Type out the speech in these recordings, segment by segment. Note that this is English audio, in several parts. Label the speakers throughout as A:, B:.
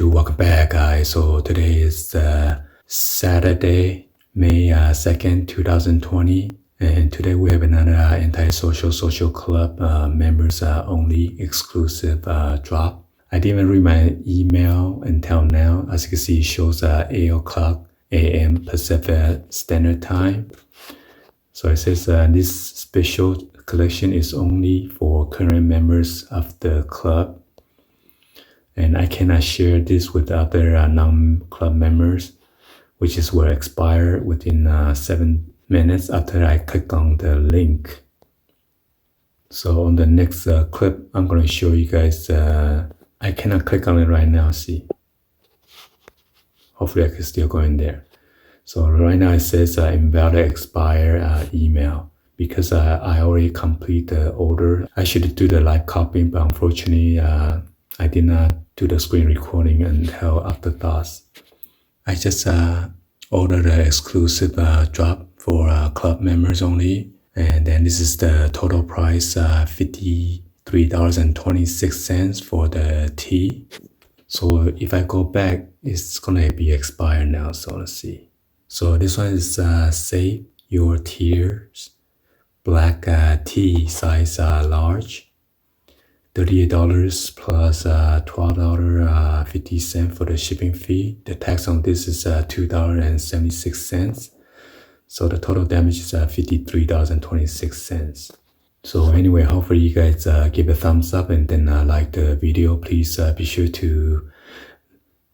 A: welcome back, guys. So today is Saturday, May 2nd, 2020. And today we have another anti-social social club members only exclusive drop. I didn't read my email until now. As you can see, it shows 8 o'clock a.m. Pacific Standard Time. So it says this special collection is only for current members of the club. And I cannot share this with other non-club members, which will expire within 7 minutes after I click on the link. So on the next clip, I'm going to show you guys, I cannot click on it right now, see. Hopefully I can still go in there. So right now it says invalid expire email. Because I already complete the order. I should do the live copying, but unfortunately, I did not do the screen recording until after dusk. I just ordered an exclusive drop for club members only. And then this is the total price, $53.26 for the tea. So if I go back, it's gonna be expired now, so let's see. So this one is Save Your Tears Black tea size large. $38 plus $12.50 for the shipping fee. The tax on this is $2.76. So the total damage is $53.26. So anyway, hopefully you guys give a thumbs up and then like the video. Please be sure to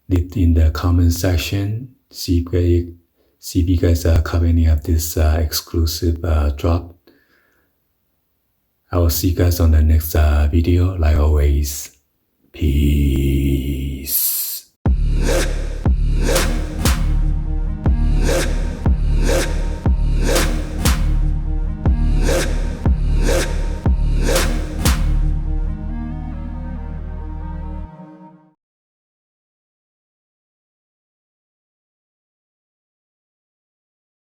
A: leave in the comment section. See if you guys cover any of this exclusive drop. I will see you guys on the next video. Like always, peace.